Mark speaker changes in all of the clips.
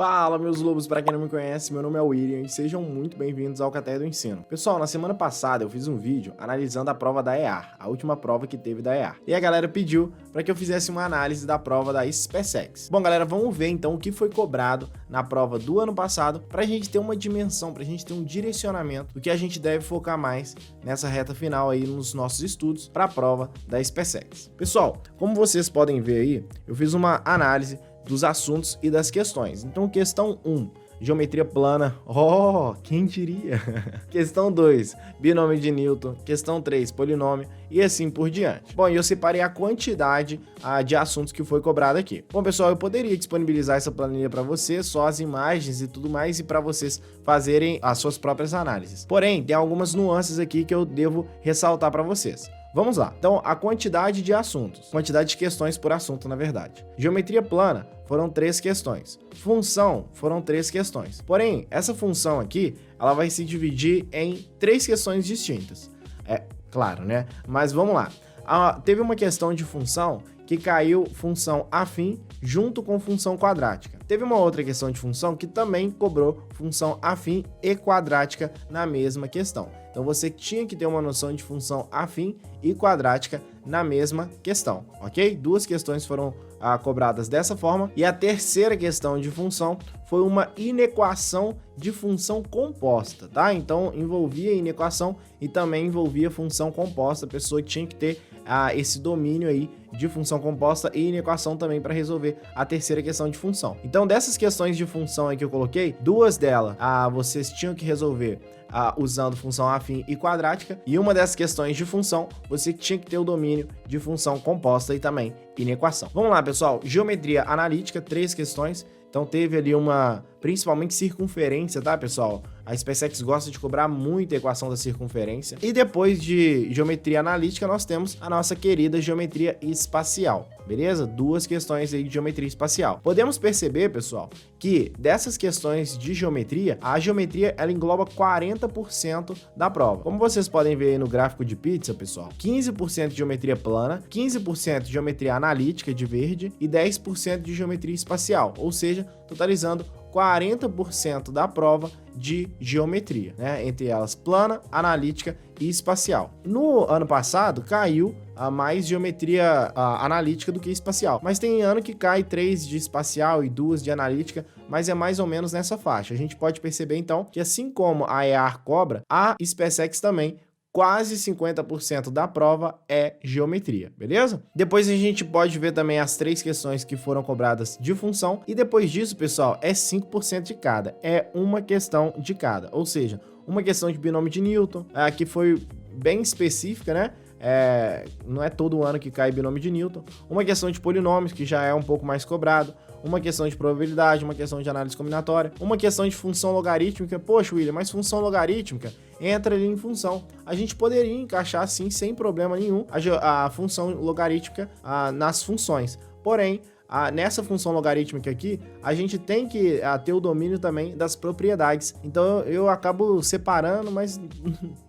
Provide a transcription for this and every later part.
Speaker 1: Fala, meus lobos, para quem não me conhece, meu nome é William e sejam muito bem-vindos ao Café do Ensino. Pessoal, na semana passada eu fiz um vídeo analisando a prova da EAR, a última prova que teve da EAR. E a galera pediu para que eu fizesse uma análise da prova da SpaceX. Bom, galera, vamos ver então o que foi cobrado na prova do ano passado para a gente ter uma dimensão, para a gente ter um direcionamento do que a gente deve focar mais nessa reta final aí nos nossos estudos para a prova da SpaceX. Pessoal, como vocês podem ver aí, eu fiz uma análise dos assuntos e das questões. Então, questão 1, geometria plana. Oh, quem diria? Questão 2, binômio de Newton. Questão 3, polinômio e assim por diante. Bom, e eu separei a quantidade de assuntos que foi cobrado aqui. Bom, pessoal, eu poderia disponibilizar essa planilha para vocês, só as imagens e tudo mais, e para vocês fazerem as suas próprias análises. Porém, tem algumas nuances aqui que eu devo ressaltar para vocês. Vamos lá. Então, a quantidade de assuntos. Quantidade de questões por assunto, na verdade. Geometria plana, foram 3 questões. Função, foram 3 questões. Porém, essa função aqui, ela vai se dividir em 3 questões distintas. É claro, né? Mas vamos lá. Teve uma questão de função que caiu função afim junto com função quadrática. Teve uma outra questão de função que também cobrou função afim e quadrática na mesma questão. Então você tinha que ter uma noção de função afim e quadrática na mesma questão, ok? 2 questões foram cobradas dessa forma. E a terceira questão de função foi uma inequação de função composta, tá? Então envolvia inequação e também envolvia função composta. A pessoa tinha que ter esse domínio aí de função composta e inequação também para resolver a terceira questão de função. Então, dessas questões de função aí que eu coloquei, 2 delas vocês tinham que resolver usando função afim e quadrática, e uma dessas questões de função você tinha que ter o domínio de função composta e também inequação. Vamos lá, pessoal. Geometria analítica, 3 questões. Então teve ali principalmente circunferência, tá, pessoal? A SpaceX gosta de cobrar muito a equação da circunferência. E depois de geometria analítica, nós temos a nossa querida geometria espacial, beleza? 2 questões aí de geometria espacial. Podemos perceber, pessoal, que dessas questões de geometria, a geometria ela engloba 40% da prova. Como vocês podem ver aí no gráfico de pizza, pessoal, 15% de geometria plana, 15% de geometria analítica de verde e 10% de geometria espacial, ou seja, totalizando 40% da prova de geometria, né? Entre elas plana, analítica e espacial. No ano passado caiu mais geometria analítica do que espacial, mas tem ano que cai 3 de espacial e 2 de analítica, mas é mais ou menos nessa faixa. A gente pode perceber então que assim como a EAR cobra, a SpaceX também quase 50% da prova é geometria, beleza? Depois a gente pode ver também as 3 questões que foram cobradas de função, e depois disso, pessoal, é 5% de cada, é uma questão de cada, ou seja, uma questão de binômio de Newton, que foi bem específica, né? Não é todo ano que cai binômio de Newton, uma questão de polinômios, que já é um pouco mais cobrado, uma questão de probabilidade, uma questão de análise combinatória, uma questão de função logarítmica. Poxa, William, mas função logarítmica entra ali em função. A gente poderia encaixar assim, sem problema nenhum, a função logarítmica nas funções. Porém, nessa função logarítmica aqui, a gente tem que ter o domínio também das propriedades. Então eu acabo separando, mas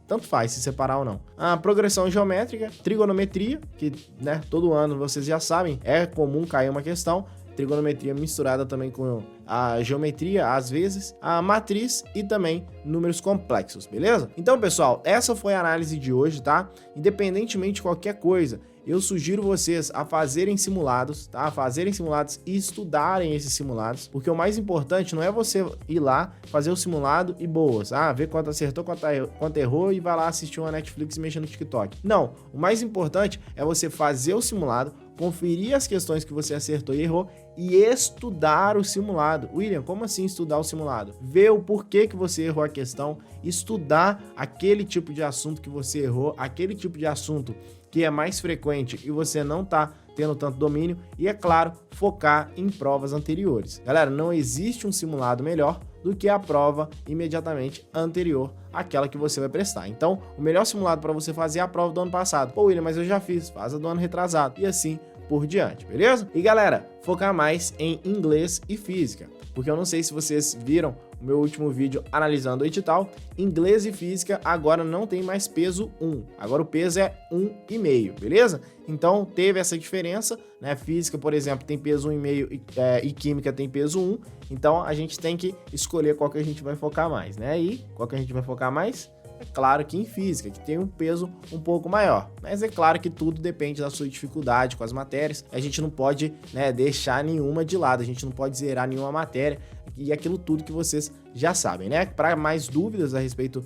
Speaker 1: tanto faz se separar ou não. A progressão geométrica, trigonometria, que, né, todo ano vocês já sabem, é comum cair uma questão. Trigonometria misturada também com a geometria, às vezes, a matriz e também números complexos, beleza? Então, pessoal, essa foi a análise de hoje, tá? Independentemente de qualquer coisa, eu sugiro vocês a fazerem simulados, tá? Fazerem simulados e estudarem esses simulados, porque o mais importante não é você ir lá, fazer o simulado e boas, ver quanto acertou, quanto errou e vai lá assistir uma Netflix e mexer no TikTok. Não, o mais importante é você fazer o simulado, conferir as questões que você acertou e errou e estudar o simulado. William, como assim estudar o simulado? Ver o porquê que você errou a questão, estudar aquele tipo de assunto que você errou, aquele tipo de assunto que é mais frequente e você não tá tendo tanto domínio e, é claro, focar em provas anteriores. Galera, não existe um simulado melhor do que a prova imediatamente anterior àquela que você vai prestar. Então, o melhor simulado para você fazer é a prova do ano passado. Pô, William, mas eu já fiz, faz a do ano retrasado. E assim por diante, beleza? E galera, focar mais em inglês e física, porque eu não sei se vocês viram o meu último vídeo analisando o edital, inglês e física agora não tem mais peso 1, agora o peso é 1,5, beleza? Então teve essa diferença, né? Física, por exemplo, tem peso 1,5 e química tem peso 1, então a gente tem que escolher qual que a gente vai focar mais, né? E qual que a gente vai focar mais? É claro que em física, que tem um peso um pouco maior, mas é claro que tudo depende da sua dificuldade com as matérias. A gente não pode, né, deixar nenhuma de lado, a gente não pode zerar nenhuma matéria e aquilo tudo que vocês já sabem, né? Para mais dúvidas a respeito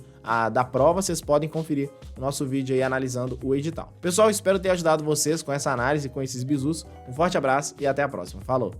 Speaker 1: da prova, vocês podem conferir o nosso vídeo aí analisando o edital. Pessoal, espero ter ajudado vocês com essa análise, com esses bizus. Um forte abraço e até a próxima. Falou!